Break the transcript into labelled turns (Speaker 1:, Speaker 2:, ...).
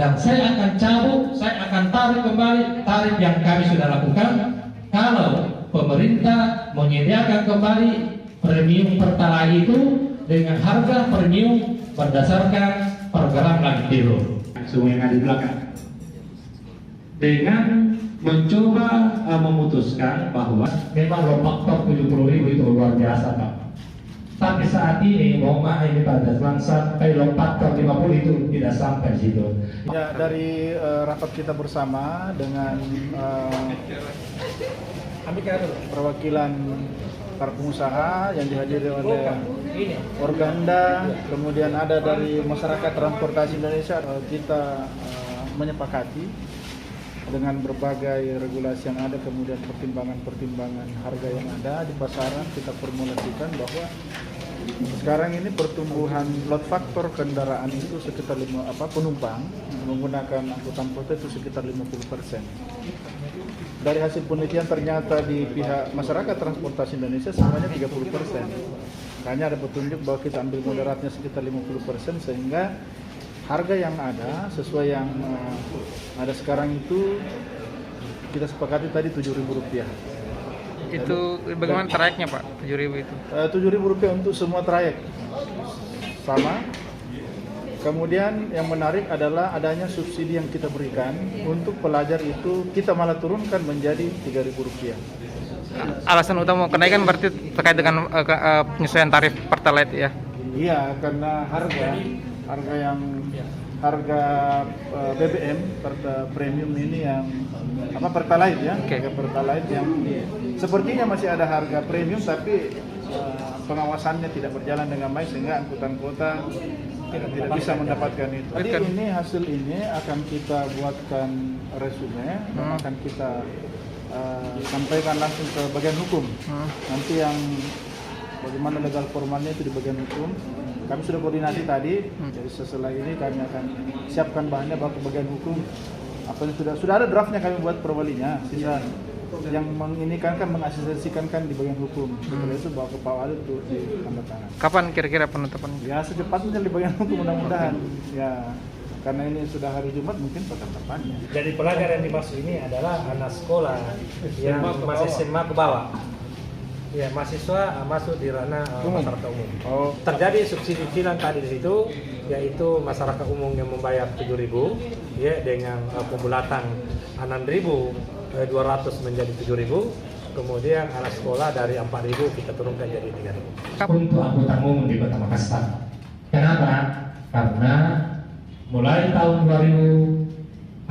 Speaker 1: dan saya akan cabut, saya akan tarik kembali tarif yang kami sudah lakukan kalau pemerintah menyediakan kembali premium Pertalite itu dengan harga premium berdasarkan program Lantiro. Semua yang ada di belakang. Dengan mencoba memutuskan bahwa memang low faktor 70.000 itu luar biasa Pak. Tapi saat ini mohon maaf ini Pak Dasman sampai low faktor 50 itu tidak sampai situ.
Speaker 2: Ya, dari rapat kita bersama dengan perwakilan para pengusaha yang dihadiri oleh Organda, kemudian ada dari masyarakat transportasi Indonesia, kita menyepakati dengan berbagai regulasi yang ada, kemudian pertimbangan-pertimbangan harga yang ada di pasaran, kita formulasikan bahwa sekarang ini pertumbuhan load factor kendaraan itu sekitar penumpang menggunakan angkutan kota itu sekitar 50%. Dari hasil penelitian ternyata di pihak masyarakat transportasi Indonesia semuanya 30%. Hanya ada petunjuk bahwa kita ambil moderatnya sekitar 50%, sehingga harga yang ada sesuai yang ada sekarang itu kita sepakati tadi Rp7.000.
Speaker 3: Itu bagaimana trayeknya Pak? Rp7.000 itu?
Speaker 2: Rp7.000 untuk semua trayek sama. Kemudian yang menarik adalah adanya subsidi yang kita berikan untuk pelajar itu kita malah turunkan menjadi Rp3.000.
Speaker 3: Alasan utama kenaikan berarti terkait dengan penyesuaian tarif Pertalite ya?
Speaker 2: Iya, karena harga BBM premium ini yang Pertalite ya, harga Pertalite yang sepertinya masih ada harga premium tapi pengawasannya tidak berjalan dengan baik sehingga angkutan kota tidak bisa mendapatkan itu. Jadi ini hasil ini akan kita buatkan resume dan akan kita sampaikan langsung ke bagian hukum. Nanti yang bagaimana legal formalnya itu di bagian hukum. Kami sudah koordinasi tadi, jadi setelah ini kami akan siapkan bahannya bawa ke bagian hukum. Apa yang sudah ada draftnya kami buat perwalinya, sehingga yang menginikan kan mengasistensikan kan di bagian hukum. Setelah itu bawa ke Pak Wali untuk ditandatangan.
Speaker 3: Kapan kira-kira penetapan?
Speaker 2: Ya secepatnya di bagian hukum mudah-mudahan. Ya karena ini sudah hari Jumat mungkin penetapannya.
Speaker 4: Jadi pelajar yang dimaksud ini adalah anak sekolah yang masih SMA ke bawah. Ya, mahasiswa masuk di ranah masyarakat umum. Terjadi subsidi kilang tadi di situ, yaitu masyarakat umum yang membayar 7.000 ya dengan pembulatan 6.200 menjadi 7.000. Kemudian anak sekolah dari 4.000 kita turunkan jadi 3.000.
Speaker 1: Untuk angkutan umum di Kota Makassar. Kenapa? Karena mulai tahun 2016